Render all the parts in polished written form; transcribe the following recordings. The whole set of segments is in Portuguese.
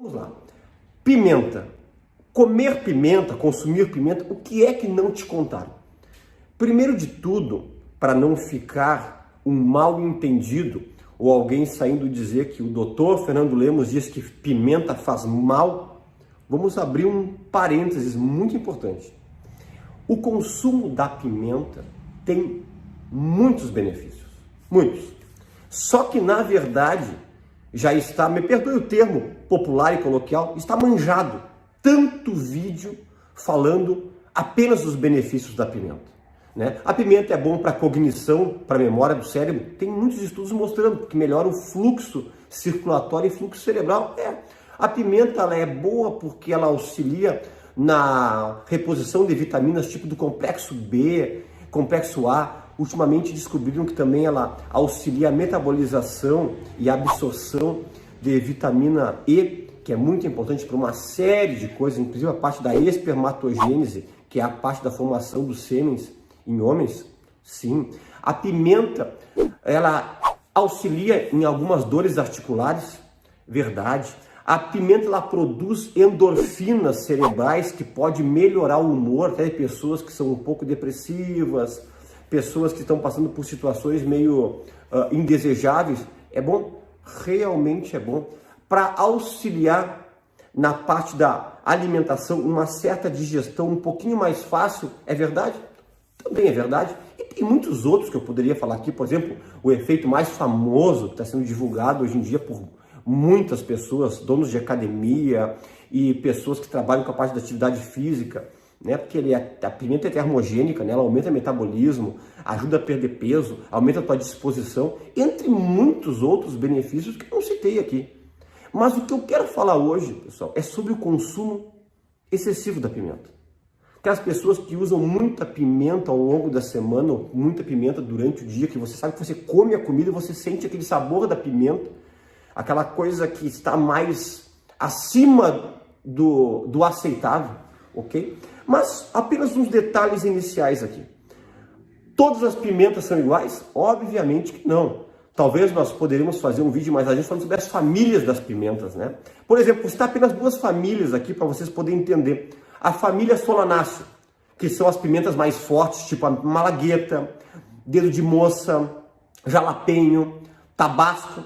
Vamos lá. Pimenta. Comer pimenta, consumir pimenta, o que é que não te contaram? Primeiro de tudo, para não ficar um mal entendido ou alguém saindo dizer que o doutor Fernando Lemos diz que pimenta faz mal, vamos abrir um parênteses muito importante. O consumo da pimenta tem muitos benefícios, muitos. Só que na verdade já está, me perdoe o termo popular e coloquial, está manjado tanto vídeo falando apenas dos benefícios da pimenta. Né? A pimenta é bom para a cognição, para a memória do cérebro. Tem muitos estudos mostrando que melhora o fluxo circulatório e fluxo cerebral. A pimenta ela é boa porque ela auxilia na reposição de vitaminas tipo do complexo B, complexo A. Ultimamente descobriram que também ela auxilia a metabolização e a absorção de vitamina E, que é muito importante para uma série de coisas, inclusive a parte da espermatogênese, que é a parte da formação dos sêmens em homens. Sim, a pimenta, ela auxilia em algumas dores articulares, verdade. A pimenta, ela produz endorfinas cerebrais que pode melhorar o humor, até de pessoas que são um pouco depressivas, pessoas que estão passando por situações meio indesejáveis. É bom, realmente é bom, para auxiliar na parte da alimentação, uma certa digestão um pouquinho mais fácil, é verdade? Também é verdade. E tem muitos outros que eu poderia falar aqui, por exemplo, o efeito mais famoso que está sendo divulgado hoje em dia por muitas pessoas, donos de academia e pessoas que trabalham com a parte da atividade física, né? Porque a pimenta é termogênica, né? Ela aumenta o metabolismo, ajuda a perder peso, aumenta a tua disposição, entre muitos outros benefícios que eu não citei aqui. Mas o que eu quero falar hoje, pessoal, é sobre o consumo excessivo da pimenta. Aquelas pessoas que usam muita pimenta ao longo da semana, ou muita pimenta durante o dia, que você sabe que você come a comida e você sente aquele sabor da pimenta, aquela coisa que está mais acima do aceitável, ok? Mas apenas uns detalhes iniciais aqui. Todas as pimentas são iguais? Obviamente que não. Talvez nós poderíamos fazer um vídeo mais adiante falando sobre as famílias das pimentas, né? Por exemplo, vou citar apenas duas famílias aqui para vocês poderem entender. A família Solanácea, que são as pimentas mais fortes, tipo a malagueta, dedo de moça, jalapeño, tabasco.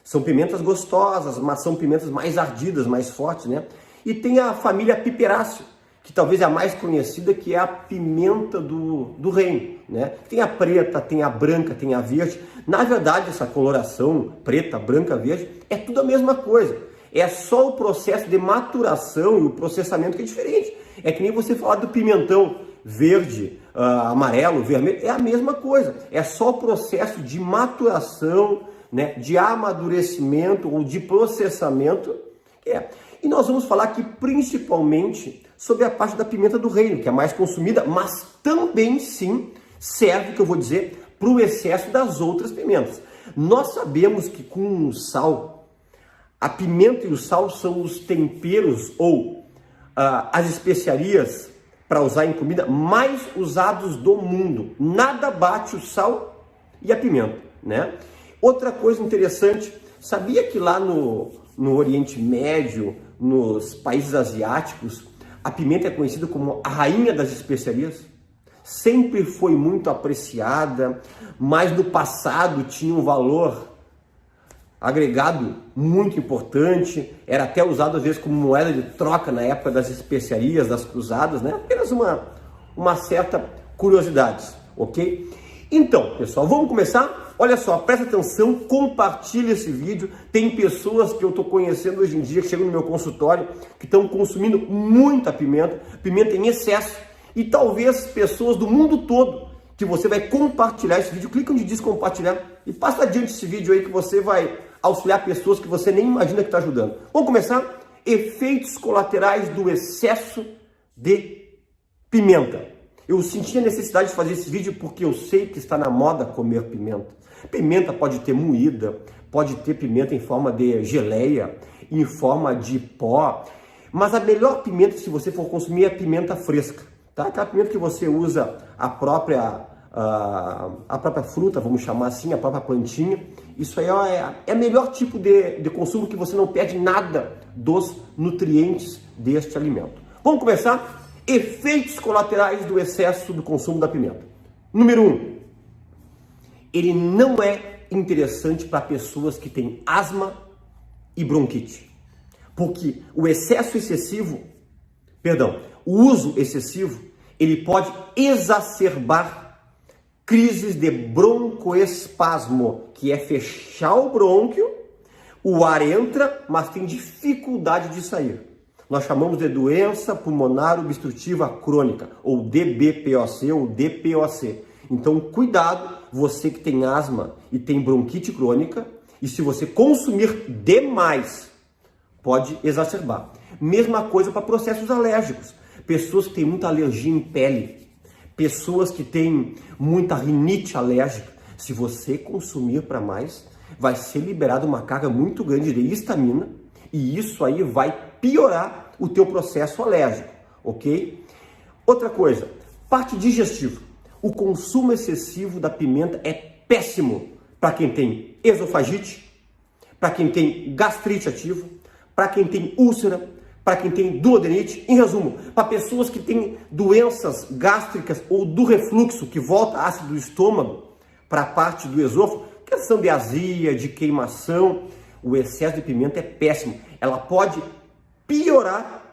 São pimentas gostosas, mas são pimentas mais ardidas, mais fortes, né? E tem a família Piperácea, que talvez é a mais conhecida, que é a pimenta do reino, né? Tem a preta, tem a branca, tem a verde. Na verdade, essa coloração preta, branca, verde, é tudo a mesma coisa. É só o processo de maturação e o processamento que é diferente. É que nem você falar do pimentão verde, amarelo, vermelho, é a mesma coisa. É só o processo de maturação, né, de amadurecimento ou de processamento. E nós vamos falar aqui principalmente sobre a parte da pimenta do reino, que é mais consumida, mas também sim serve, que eu vou dizer, para o excesso das outras pimentas. Nós sabemos que com o sal, a pimenta e o sal são os temperos ou as especiarias para usar em comida mais usados do mundo. Nada bate o sal e a pimenta, né? Outra coisa interessante, sabia que lá no Oriente Médio, nos países asiáticos, a pimenta é conhecida como a rainha das especiarias? Sempre foi muito apreciada, mas no passado tinha um valor agregado muito importante, era até usado às vezes como moeda de troca na época das especiarias, das cruzadas, né? Apenas uma certa curiosidade, ok? Então, pessoal, vamos começar? Olha só, presta atenção, compartilha esse vídeo. Tem pessoas que eu estou conhecendo hoje em dia, que chegam no meu consultório, que estão consumindo muita pimenta, pimenta em excesso, e talvez pessoas do mundo todo, que você vai compartilhar esse vídeo, clica onde diz compartilhar e passa adiante esse vídeo aí que você vai auxiliar pessoas que você nem imagina que está ajudando. Vamos começar? Efeitos colaterais do excesso de pimenta. Eu senti a necessidade de fazer esse vídeo porque eu sei que está na moda comer pimenta. Pimenta pode ter moída, pode ter pimenta em forma de geleia, em forma de pó, mas a melhor pimenta, se você for consumir, é a pimenta fresca, tá? Aquela pimenta que você usa a própria a própria fruta, vamos chamar assim, a própria plantinha. Isso aí é o melhor tipo de consumo, que você não perde nada dos nutrientes deste alimento. Vamos começar? Efeitos colaterais do excesso do consumo da pimenta. Número 1, ele não é interessante para pessoas que têm asma e bronquite, porque o uso excessivo, ele pode exacerbar crises de broncoespasmo, que é fechar o brônquio, o ar entra, mas tem dificuldade de sair. Nós chamamos de doença pulmonar obstrutiva crônica, ou DBPOC ou DPOC. Então, cuidado, você que tem asma e tem bronquite crônica, e se você consumir demais, pode exacerbar. Mesma coisa para processos alérgicos. Pessoas que têm muita alergia em pele, pessoas que têm muita rinite alérgica, se você consumir para mais, vai ser liberada uma carga muito grande de histamina, e isso aí vai piorar o teu processo alérgico, ok? Outra coisa, parte digestiva. O consumo excessivo da pimenta é péssimo para quem tem esofagite, para quem tem gastrite ativa, para quem tem úlcera, para quem tem duodenite. Em resumo, para pessoas que têm doenças gástricas ou do refluxo, que volta ácido do estômago para a parte do esôfago, questão de azia, de queimação, o excesso de pimenta é péssimo. Ela pode piorar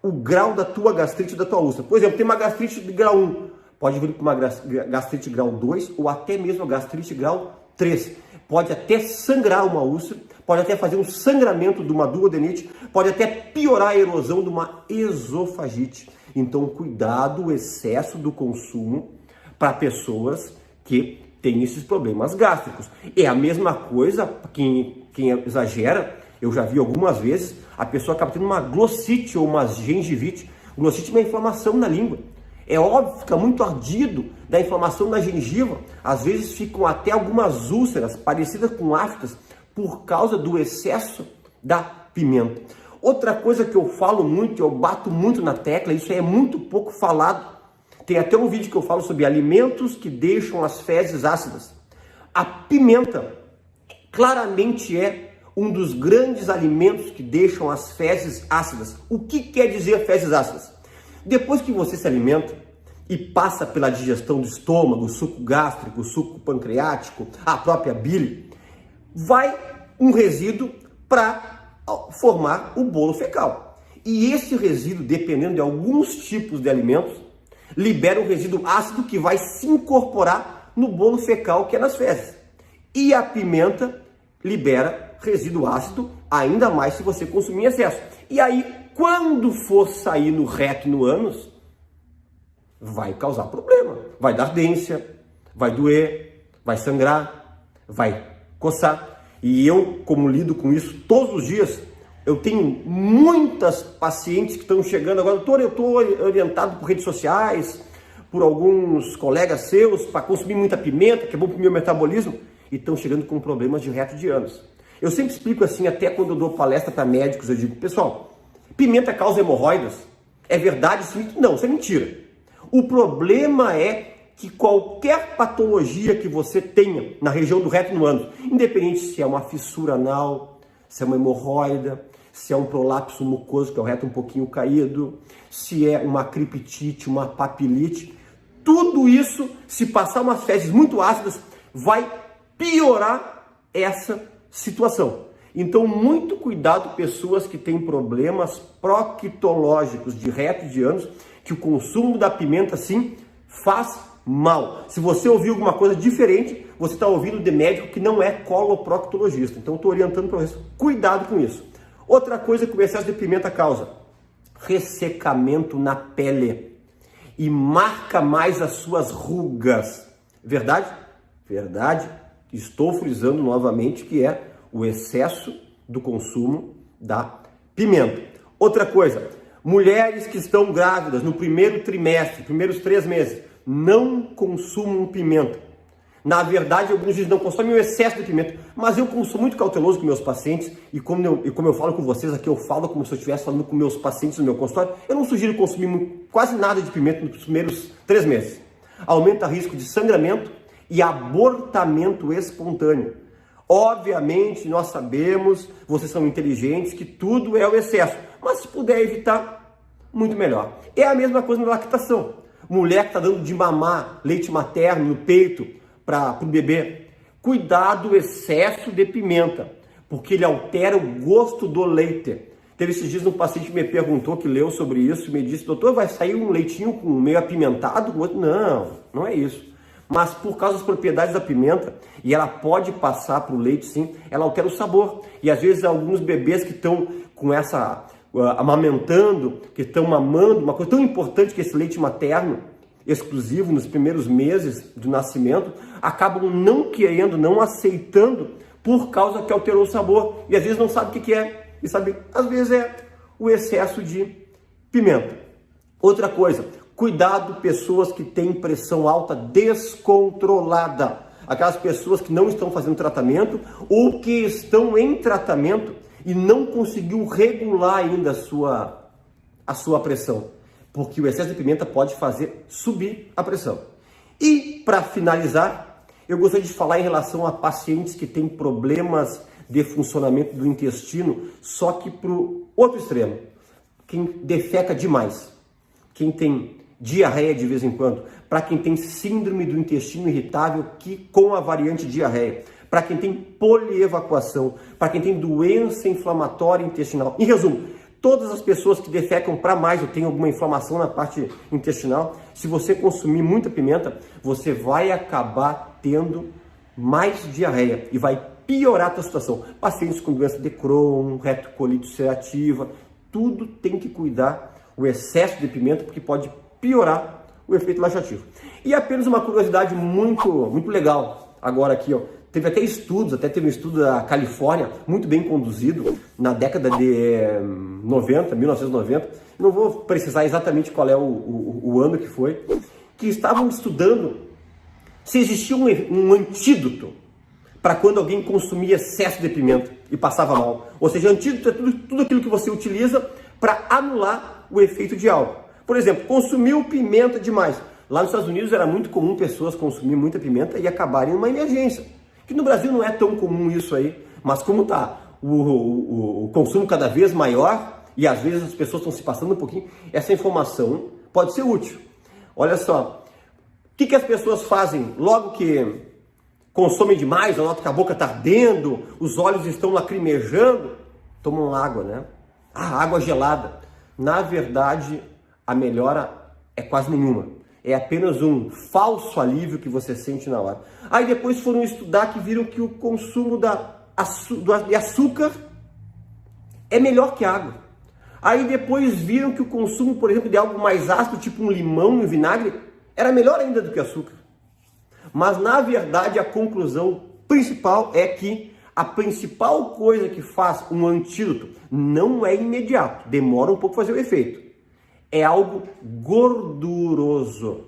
o grau da tua gastrite, da tua úlcera. Por exemplo, tem uma gastrite de grau 1, pode vir para uma gastrite grau 2 ou até mesmo a gastrite grau 3. Pode até sangrar uma úlcera, pode até fazer um sangramento de uma duodenite, pode até piorar a erosão de uma esofagite. Então, cuidado, o excesso do consumo para pessoas que têm esses problemas gástricos. É a mesma coisa, quem exagera, eu já vi algumas vezes, a pessoa acaba tendo uma glossite ou uma gengivite. Glossite é uma inflamação na língua. É óbvio, fica muito ardido da inflamação na gengiva. Às vezes ficam até algumas úlceras parecidas com aftas por causa do excesso da pimenta. Outra coisa que eu falo muito, eu bato muito na tecla, isso aí é muito pouco falado. Tem até um vídeo que eu falo sobre alimentos que deixam as fezes ácidas. A pimenta claramente é um dos grandes alimentos que deixam as fezes ácidas. O que quer dizer fezes ácidas? Depois que você se alimenta e passa pela digestão do estômago, o suco gástrico, o suco pancreático, a própria bile, vai um resíduo para formar o bolo fecal. E esse resíduo, dependendo de alguns tipos de alimentos, libera um resíduo ácido que vai se incorporar no bolo fecal, que é nas fezes. E a pimenta libera resíduo ácido, ainda mais se você consumir em excesso. E aí, quando for sair no reto e no ânus, vai causar problema. Vai dar ardência, vai doer, vai sangrar, vai coçar. E eu, como lido com isso todos os dias, eu tenho muitas pacientes que estão chegando agora. Doutor, eu estou orientado por redes sociais, por alguns colegas seus, para consumir muita pimenta, que é bom para o meu metabolismo, e estão chegando com problemas de reto de ânus. Eu sempre explico assim, até quando eu dou palestra para médicos, eu digo, pessoal, pimenta causa hemorroidas? É verdade isso? Não, isso é mentira. O problema é que qualquer patologia que você tenha na região do reto e no ânus, independente se é uma fissura anal, se é uma hemorroida, se é um prolapso mucoso, que é o reto um pouquinho caído, se é uma criptite, uma papilite, tudo isso, se passar umas fezes muito ácidas, vai piorar essa situação. Então, muito cuidado, pessoas que têm problemas proctológicos de reto e de ânus, que o consumo da pimenta, sim, faz mal. Se você ouvir alguma coisa diferente, você está ouvindo de médico que não é coloproctologista. Então, estou orientando para você. Cuidado com isso. Outra coisa que o excesso de pimenta causa: ressecamento na pele. E marca mais as suas rugas. Verdade? Verdade. Estou frisando novamente que é o excesso do consumo da pimenta. Outra coisa, mulheres que estão grávidas no primeiro trimestre, primeiros 3 meses, não consumam pimenta. Na verdade, alguns dizem não consomem o excesso de pimenta, mas eu sou muito cauteloso com meus pacientes e como eu falo com vocês aqui, eu falo como se eu estivesse falando com meus pacientes no meu consultório. Eu não sugiro consumir quase nada de pimenta nos primeiros 3 meses. aumenta o risco de sangramento e abortamento espontâneo. Obviamente, nós sabemos, vocês são inteligentes, que tudo é o excesso, mas se puder evitar, muito melhor. É a mesma coisa na lactação. Mulher que está dando de mamar leite materno no peito para o bebê, cuidado do excesso de pimenta, porque ele altera o gosto do leite. Teve esses dias um paciente que me perguntou, que leu sobre isso, e me disse: doutor, vai sair um leitinho com meio apimentado? Não, não é isso. Mas por causa das propriedades da pimenta, e ela pode passar para o leite sim, ela altera o sabor. E às vezes alguns bebês que estão com essa, amamentando, que estão mamando, uma coisa tão importante que esse leite materno, exclusivo nos primeiros meses do nascimento, acabam não querendo, não aceitando, por causa que alterou o sabor. E às vezes não sabe o que é. E sabe, às vezes é o excesso de pimenta. Outra coisa, cuidado pessoas que têm pressão alta descontrolada. Aquelas pessoas que não estão fazendo tratamento ou que estão em tratamento e não conseguiu regular ainda a sua pressão. Porque o excesso de pimenta pode fazer subir a pressão. E para finalizar, eu gostaria de falar em relação a pacientes que têm problemas de funcionamento do intestino, só que para o outro extremo. Quem defeca demais, quem tem diarreia de vez em quando, para quem tem síndrome do intestino irritável com a variante diarreia, para quem tem polievacuação, para quem tem doença inflamatória intestinal. Em resumo, todas as pessoas que defecam para mais ou têm alguma inflamação na parte intestinal, se você consumir muita pimenta, você vai acabar tendo mais diarreia e vai piorar a tua situação. Pacientes com doença de Crohn, retocolite ulcerativa, tudo tem que cuidar o excesso de pimenta, porque pode piorar o efeito laxativo. E apenas uma curiosidade muito legal agora aqui, ó. Teve até estudos, teve um estudo da Califórnia, muito bem conduzido, na década de 1990, não vou precisar exatamente qual é o ano que foi, que estavam estudando se existia um antídoto para quando alguém consumia excesso de pimenta e passava mal. Ou seja, antídoto é tudo aquilo que você utiliza para anular o efeito de algo. Por exemplo, consumiu pimenta demais. Lá nos Estados Unidos era muito comum pessoas consumirem muita pimenta e acabarem numa emergência. Que no Brasil não é tão comum isso aí, mas como está o consumo cada vez maior e às vezes as pessoas estão se passando um pouquinho, essa informação pode ser útil. Olha só, o que as pessoas fazem logo que consomem demais, a nota que a boca está ardendo, os olhos estão lacrimejando, tomam água, né? Água gelada. Na verdade, a melhora é quase nenhuma. É apenas um falso alívio que você sente na hora. Aí depois foram estudar que viram que o consumo de açúcar é melhor que água. Aí depois viram que o consumo, por exemplo, de algo mais ácido, tipo um limão e um vinagre, era melhor ainda do que açúcar. Mas, na verdade, a conclusão principal é que a principal coisa que faz um antídoto não é imediato, demora um pouco fazer o efeito. É algo gorduroso.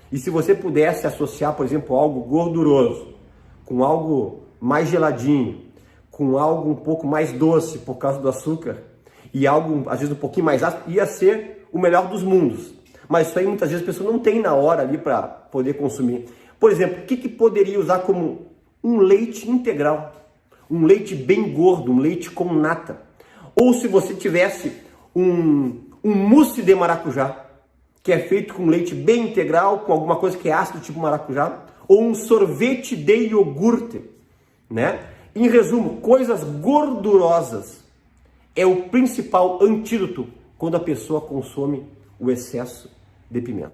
E se você pudesse associar, por exemplo, algo gorduroso com algo mais geladinho, com algo um pouco mais doce por causa do açúcar e algo, às vezes, um pouquinho mais ácido, ia ser o melhor dos mundos. Mas isso aí, muitas vezes, a pessoa não tem na hora ali para poder consumir. Por exemplo, o que poderia usar como um leite integral? Um leite bem gordo, um leite com nata. Ou se você tivesse um mousse de maracujá, que é feito com leite bem integral, com alguma coisa que é ácido, tipo maracujá, ou um sorvete de iogurte, né? Em resumo, coisas gordurosas é o principal antídoto quando a pessoa consome o excesso de pimenta.